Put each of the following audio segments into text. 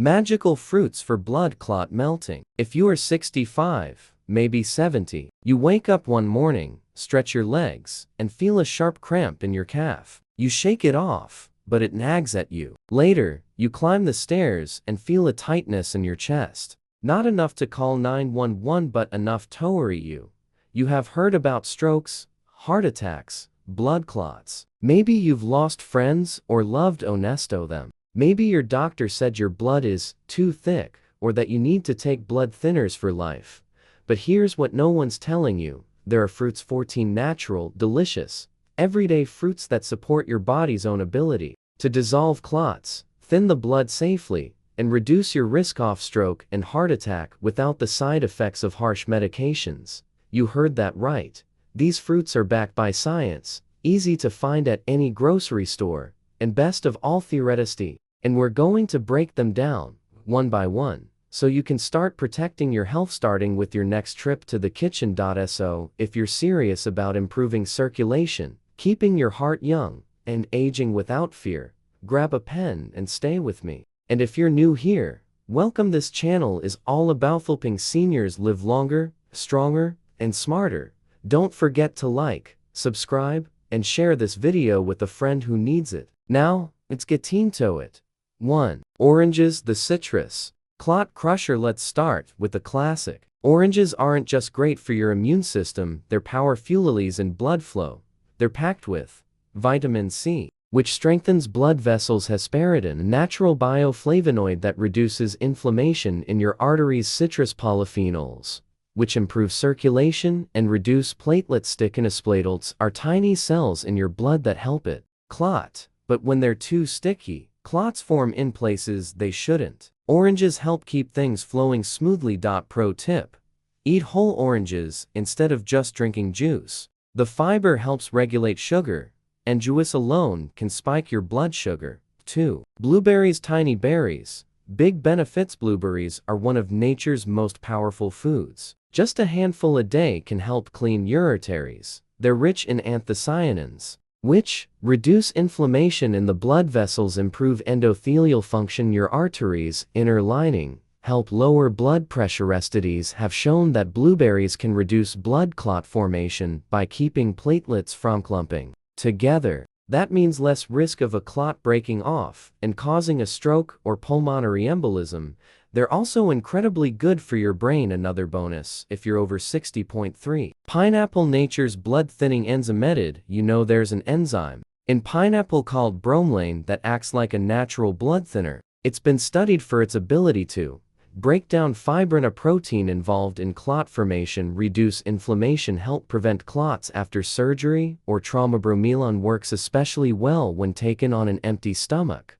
Magical fruits for blood clot melting. If you are 65, maybe 70, you wake up one morning, stretch your legs, and feel a sharp cramp in your calf. You shake it off, but it nags at you. Later, you climb the stairs and feel a tightness in your chest. Not enough to call 911 but enough to worry you. You have heard about strokes, heart attacks, blood clots. Maybe you've lost friends or loved onesto them. Maybe your doctor said your blood is too thick or that you need to take blood thinners for life. But here's what no one's telling you. There are fruits, 14 natural, delicious, everyday fruits that support your body's own ability to dissolve clots, thin the blood safely, and reduce your risk of stroke and heart attack without the side effects of harsh medications. You heard that right. These fruits are backed by science, easy to find at any grocery store, and best of all theoreticity. And we're going to break them down, one by one, so you can start protecting your health, starting with your next trip to the kitchen. So, if you're serious about improving circulation, keeping your heart young, and aging without fear, grab a pen and stay with me. And if you're new here, welcome. This channel is all about helping seniors live longer, stronger, and smarter. Don't forget to like, subscribe, and share this video with a friend who needs it. Now, let's get into it. 1. Oranges, the citrus clot crusher. Let's start with the classic. Oranges aren't just great for your immune system, they're power fuels in blood flow. They're packed with vitamin C, which strengthens blood vessels, hesperidin, a natural bioflavonoid that reduces inflammation in your arteries, citrus polyphenols, which improve circulation and reduce platelet stickiness. Platelets are tiny cells in your blood that help it clot, but when they're too sticky, clots form in places they shouldn't. Oranges help keep things flowing smoothly. Pro tip: eat whole oranges instead of just drinking juice. The fiber helps regulate sugar, and juice alone can spike your blood sugar. 2. Blueberries, tiny berries, big benefits. Blueberries are one of nature's most powerful foods. Just a handful a day can help clean your arteries. They're rich in anthocyanins, which reduce inflammation in the blood vessels, improve endothelial function. Your arteries' inner lining help lower blood pressure. Studies have shown that blueberries can reduce blood clot formation by keeping platelets from clumping together. That means less risk of a clot breaking off and causing a stroke or pulmonary embolism. They're also incredibly good for your brain. Another bonus if you're over 60.3. Pineapple, nature's blood-thinning enzyme. You know there's an enzyme in pineapple called bromelain that acts like a natural blood thinner. It's been studied for its ability to break down fibrin, a protein involved in clot formation, reduce inflammation, help prevent clots after surgery or trauma. Bromelain works especially well when taken on an empty stomach.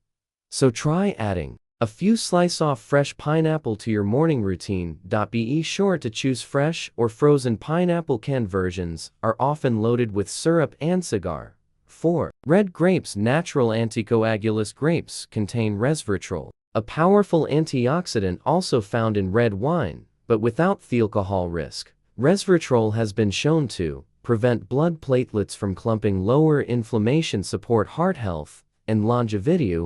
So try adding a few slices of fresh pineapple to your morning routine. Be sure to choose fresh or frozen pineapple. Canned versions are often loaded with syrup and sugar. 4. Red grapes, natural anticoagulous. Grapes contain resveratrol, a powerful antioxidant also found in red wine, but without the alcohol risk. Resveratrol has been shown to prevent blood platelets from clumping, lower inflammation, support heart health, and longevity.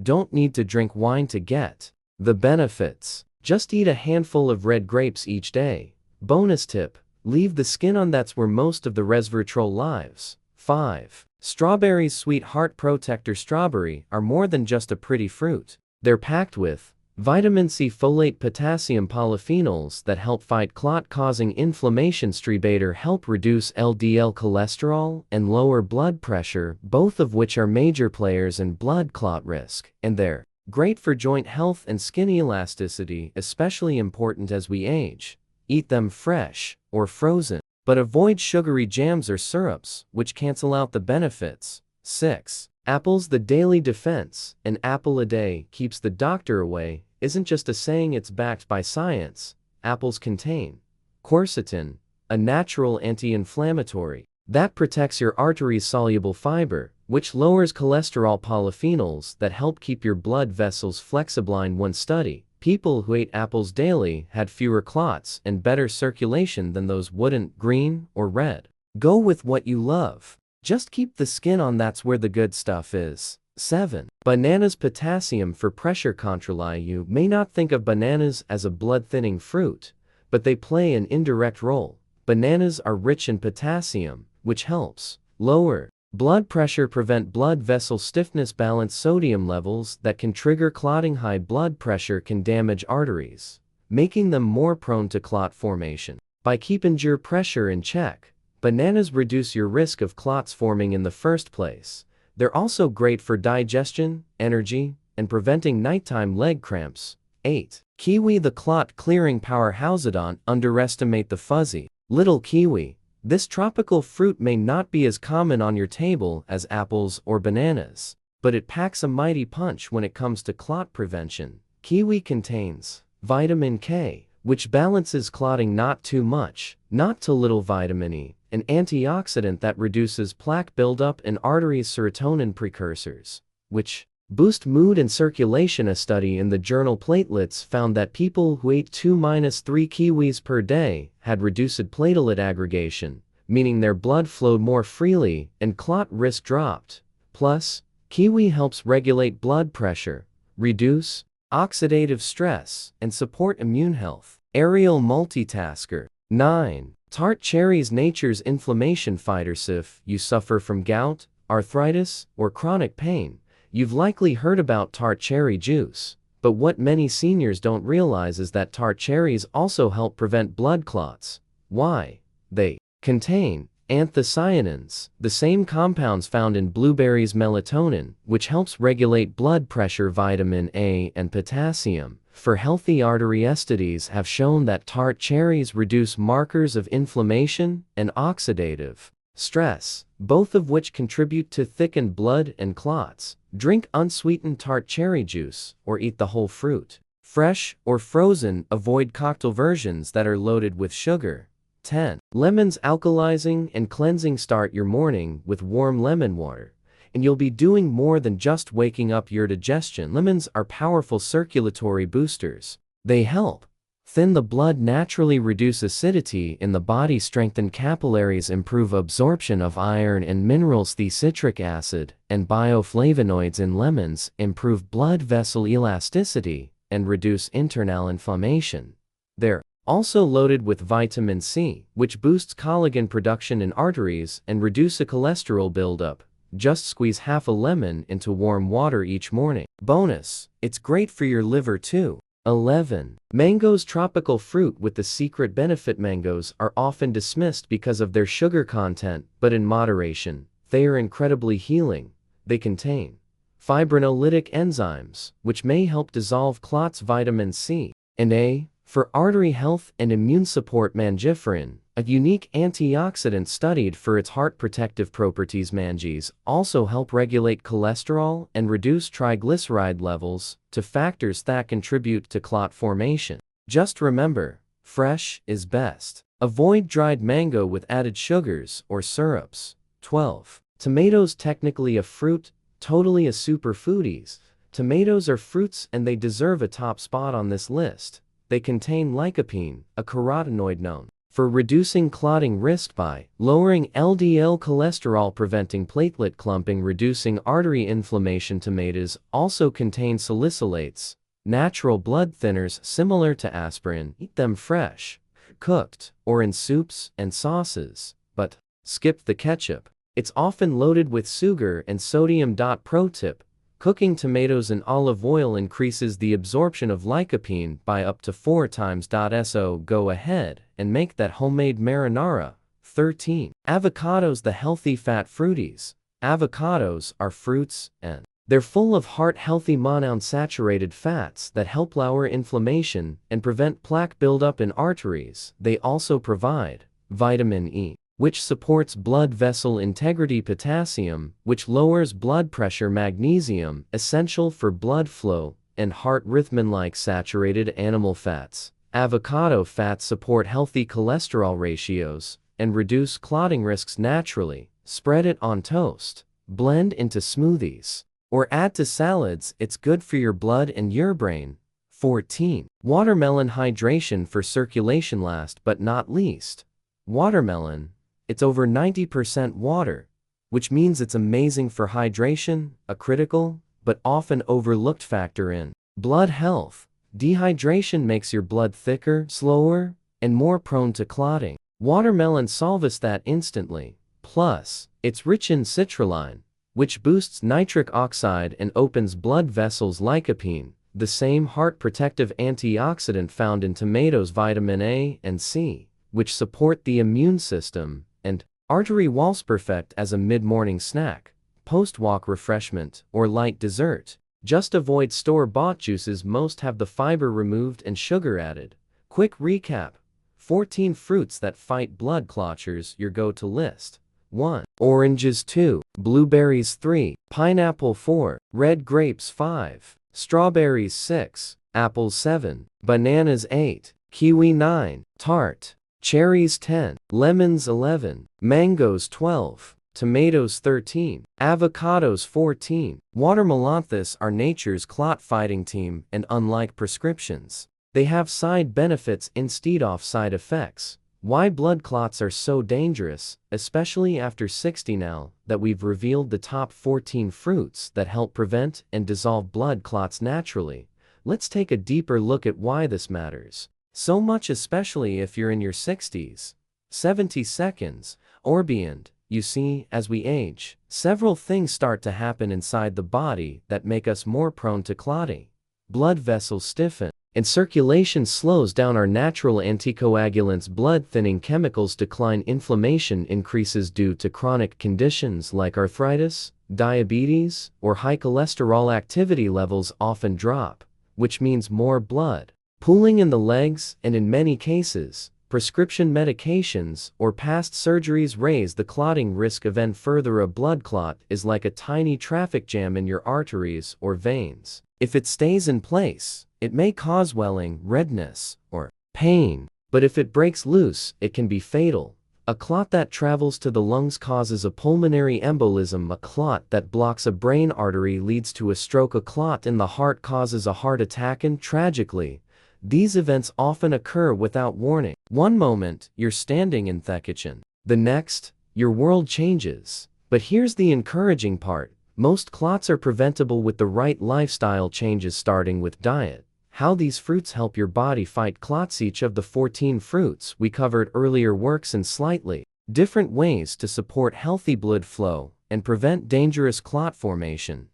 Don't need to drink wine to get the benefits. Just eat a handful of red grapes each day. Bonus tip: leave the skin on, that's where most of the resveratrol lives. 5. Strawberries, sweet heart protector. Strawberry are more than just a pretty fruit. They're packed with vitamin C, folate, potassium, polyphenols that help fight clot-causing inflammation. Strawberries help reduce LDL cholesterol and lower blood pressure, both of which are major players in blood clot risk. And they're great for joint health and skin elasticity, especially important as we age. Eat them fresh or frozen, but avoid sugary jams or syrups, which cancel out the benefits. 6. Apples, the daily defense. An apple a day keeps the doctor away isn't just a saying, it's backed by science. Apples contain quercetin, a natural anti-inflammatory that protects your arteries, soluble fiber, which lowers cholesterol, polyphenols that help keep your blood vessels flexible. In one study, people who ate apples daily had fewer clots and better circulation than those wouldn't. Green or red, go with what you love. Just keep the skin on, that's where the good stuff is. 7. Bananas. Potassium for pressure control. You may not think of bananas as a blood-thinning fruit, but they play an indirect role. Bananas are rich in potassium, which helps lower blood pressure, prevent blood vessel stiffness, balance sodium levels that can trigger clotting. High blood pressure can damage arteries, making them more prone to clot formation. By keeping your pressure in check, bananas reduce your risk of clots forming in the first place. They're also great for digestion, energy, and preventing nighttime leg cramps. 8. Kiwi. The clot-clearing powerhouse. Don't underestimate the fuzzy little kiwi. This tropical fruit may not be as common on your table as apples or bananas, but it packs a mighty punch when it comes to clot prevention. Kiwi contains vitamin K, which balances clotting. Not too much, not too little. Vitamin E, an antioxidant that reduces plaque buildup in arteries. Serotonin precursors, which boost mood and circulation. A study in the journal Platelets found that people who ate 2-3 kiwis per day had reduced platelet aggregation, meaning their blood flowed more freely and clot risk dropped. Plus, kiwi helps regulate blood pressure, reduce oxidative stress, and support immune health. Aerial multitasker. 9. Tart cherries. Nature's inflammation fighters. If you suffer from gout, arthritis, or chronic pain, you've likely heard about tart cherry juice. But what many seniors don't realize is that tart cherries also help prevent blood clots. Why? They contain anthocyanins, the same compounds found in blueberries. Melatonin, which helps regulate blood pressure. Vitamin A and potassium for healthy arteries. Studies have shown that tart cherries reduce markers of inflammation and oxidative stress, both of which contribute to thickened blood and clots. Drink unsweetened tart cherry juice or eat the whole fruit, fresh or frozen. Avoid cocktail versions that are loaded with sugar. 10. Lemons. Alkalizing and cleansing. Start your morning with warm lemon water, and you'll be doing more than just waking up your digestion. Lemons are powerful circulatory boosters. They help thin the blood, naturally reduce acidity in the body, strengthen capillaries, improve absorption of iron and minerals. The citric acid and bioflavonoids in lemons improve blood vessel elasticity and reduce internal inflammation. They're also loaded with vitamin C, which boosts collagen production in arteries and reduces cholesterol buildup. Just squeeze half a lemon into warm water each morning. Bonus: it's great for your liver too. 11. Mangoes. Tropical fruit with the secret benefit. Mangoes are often dismissed because of their sugar content, but in moderation, they are incredibly healing. They contain fibrinolytic enzymes, which may help dissolve clots. Vitamin C and A for artery health and immune support. Mangiferain, a unique antioxidant studied for its heart protective properties. Mangies also help regulate cholesterol and reduce triglyceride levels, two factors that contribute to clot formation. Just remember, fresh is best. Avoid dried mango with added sugars or syrups. 12. Tomatoes. Technically a fruit, totally a superfoodies. Tomatoes are fruits and they deserve a top spot on this list. They contain lycopene, a carotenoid known for reducing clotting risk by lowering LDL cholesterol, preventing platelet clumping, reducing artery inflammation. Tomatoes also contain salicylates, natural blood thinners similar to aspirin. Eat them fresh, cooked, or in soups and sauces, but skip the ketchup. It's often loaded with sugar and sodium. Pro tip: cooking tomatoes in olive oil increases the absorption of lycopene by up to 4 times. So go ahead and make that homemade marinara. 13. Avocados. The healthy fat fruities. Avocados are fruits and they're full of heart-healthy monounsaturated fats that help lower inflammation and prevent plaque buildup in arteries. They also provide vitamin E, which supports blood vessel integrity, potassium, which lowers blood pressure, magnesium, essential for blood flow and heart rhythm. Like saturated animal fats, avocado fats support healthy cholesterol ratios and reduce clotting risks naturally. Spread it on toast, blend into smoothies, or add to salads. It's good for your blood and your brain. 14. Watermelon. Hydration for circulation. Last but not least, watermelon. It's over 90% water. which means it's amazing for hydration, a critical, but often overlooked factor in blood health. Dehydration makes your blood thicker, slower, and more prone to clotting. Watermelon solves that instantly. Plus, it's rich in citrulline, which boosts nitric oxide and opens blood vessels. Lycopene, the same heart protective antioxidant found in tomatoes, vitamin A and C, which support the immune system, and artery walls perfect as a mid-morning snack, post-walk refreshment, or light dessert. Just avoid store-bought juices. Most have the fiber removed and sugar added. Quick recap: 14 fruits that fight blood clotures. Your go-to list: 1. Oranges. 2. Blueberries. 3. Pineapple. 4. Red grapes. 5. Strawberries. 6. Apples. 7. Bananas. 8. Kiwi. 9. Tart. Cherries. 10. Lemons. 11. Mangoes. 12. Tomatoes. 13. Avocados. 14. Watermelons are nature's clot-fighting team, and unlike prescriptions, they have side benefits instead of side effects. Why blood clots are so dangerous, especially after 60. Now that we've revealed the top 14 fruits that help prevent and dissolve blood clots naturally, let's take a deeper look at why this matters so much, especially if you're in your 60s. 70 seconds, or beyond. You see, as we age, several things start to happen inside the body that make us more prone to clotting. Blood vessels stiffen, and circulation slows down. Our natural anticoagulants, blood-thinning chemicals decline. Inflammation increases due to chronic conditions like arthritis, diabetes, or high cholesterol. Activity levels often drop, which means more blood pooling in the legs, and in many cases, prescription medications or past surgeries raise the clotting risk even further. A blood clot is like a tiny traffic jam in your arteries or veins. If it stays in place, it may cause swelling, redness, or pain, but if it breaks loose, it can be fatal. A clot that travels to the lungs causes a pulmonary embolism. A clot that blocks a brain artery leads to a stroke. A clot in the heart causes a heart attack, and tragically, these events often occur without warning. One moment, you're standing in the kitchen. The next, your world changes. But here's the encouraging part: most clots are preventable with the right lifestyle changes, starting with diet. How these fruits help your body fight clots. Each of the 14 fruits we covered earlier works in slightly different ways to support healthy blood flow and prevent dangerous clot formation.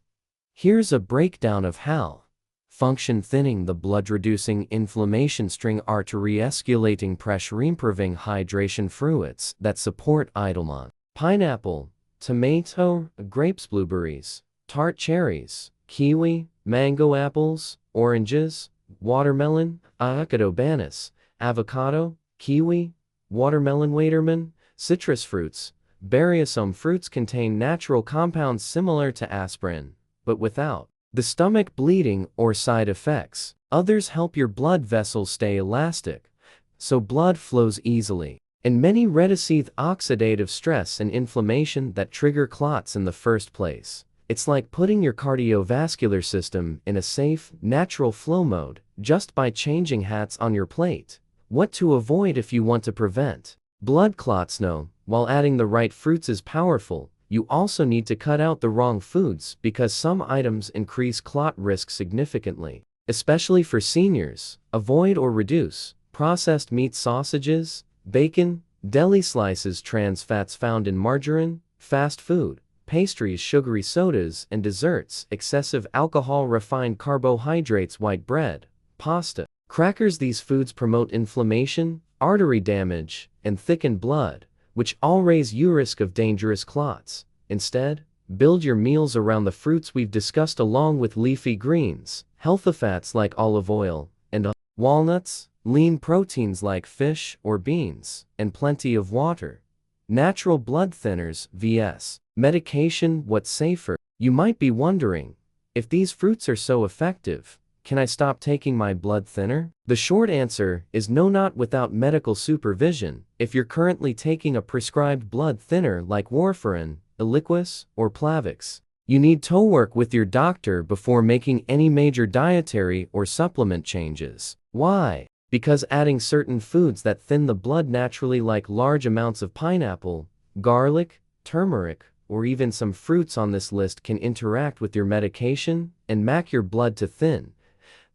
Here's a breakdown of how. Function: thinning the blood, reducing inflammation, string artery, escalating pressure, improving hydration. Fruits that support idlement: pineapple, tomato, grapes, blueberries, tart, cherries, kiwi, mango, apples, oranges, watermelon, avocado, bananas, avocado, kiwi, watermelon, watermelon. Citrus fruits, berries. Some fruits contain natural compounds similar to aspirin, but without the stomach bleeding or side effects. Others help your blood vessels stay elastic, so blood flows easily. And many reduce oxidative stress and inflammation that trigger clots in the first place. It's like putting your cardiovascular system in a safe, natural flow mode just by changing hats on your plate. What to avoid if you want to prevent blood clots? No, while adding the right fruits is powerful, you also need to cut out the wrong foods, because some items increase clot risk significantly. Especially for seniors, avoid or reduce processed meat, sausages, bacon, deli slices, trans fats found in margarine, fast food, pastries, sugary sodas and desserts, excessive alcohol, refined carbohydrates, white bread, pasta, crackers. These foods promote inflammation, artery damage, and thicken blood, which all raise your risk of dangerous clots. Instead, build your meals around the fruits we've discussed, along with leafy greens, healthy fats like olive oil, and walnuts, lean proteins like fish or beans, and plenty of water. Natural blood thinners vs. medication. What's safer? You might be wondering, if these fruits are so effective, can I stop taking my blood thinner? The short answer is no, not without medical supervision. If you're currently taking a prescribed blood thinner like warfarin, Eliquis, or Plavix, you need to work with your doctor before making any major dietary or supplement changes. Why? Because adding certain foods that thin the blood naturally, like large amounts of pineapple, garlic, turmeric, or even some fruits on this list can interact with your medication and make your blood too thin.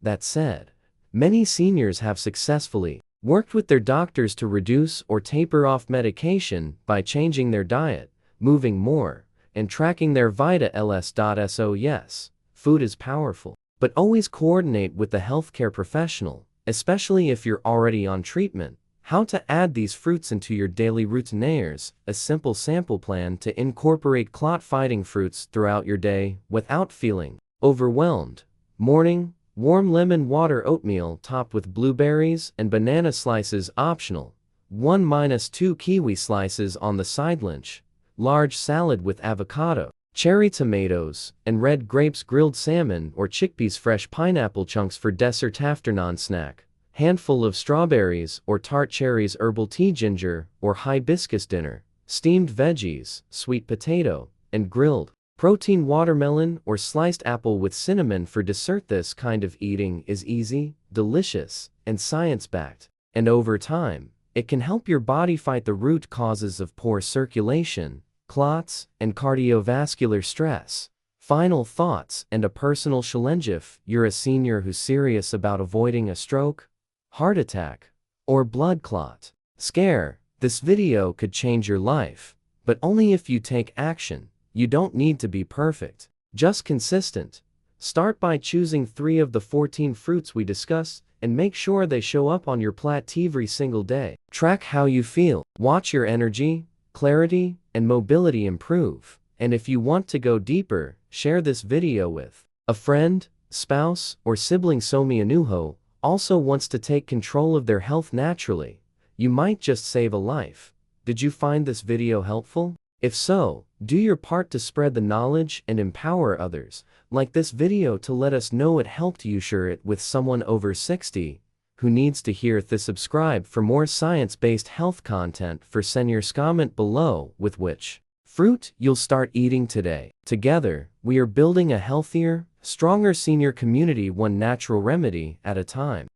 That said, many seniors have successfully worked with their doctors to reduce or taper off medication by changing their diet, moving more, and tracking their Vita-ls.so. Yes, food is powerful, but always coordinate with the healthcare professional, especially if you're already on treatment. How to add these fruits into your daily routines. A simple sample plan to incorporate clot-fighting fruits throughout your day without feeling overwhelmed. Morning, warm lemon water oatmeal topped with blueberries and banana slices optional. 1-2 kiwi slices on the side. Lunch, large salad with avocado, cherry tomatoes, and red grapes. Grilled salmon or chickpeas. Fresh pineapple chunks for dessert. Afternoon snack, handful of strawberries or tart cherries. Herbal tea. Ginger or hibiscus. Dinner, steamed veggies, sweet potato, and grilled protein. Watermelon or sliced apple with cinnamon for dessert. This kind of eating is easy, delicious, and science-backed, and over time, it can help your body fight the root causes of poor circulation, clots, and cardiovascular stress. Final thoughts and a personal challenge. If you're a senior who's serious about avoiding a stroke, heart attack, or blood clot scare, this video could change your life, but only if you take action. You don't need to be perfect, just consistent. Start by choosing 3 of the 14 fruits we discussed and make sure they show up on your plate every single day. Track how you feel, watch your energy, clarity, and mobility improve. And if you want to go deeper, share this video with a friend, spouse, or sibling. Somianuho also wants to take control of their health naturally. You might just save a life. Did you find this video helpful? If so, do your part to spread the knowledge and empower others. Like this video to let us know it helped you. Share it with someone over 60 who needs to hear this. Subscribe for more science-based health content for seniors. Comment below with which fruit you'll start eating today. Together, we are building a healthier, stronger senior community, one natural remedy at a time.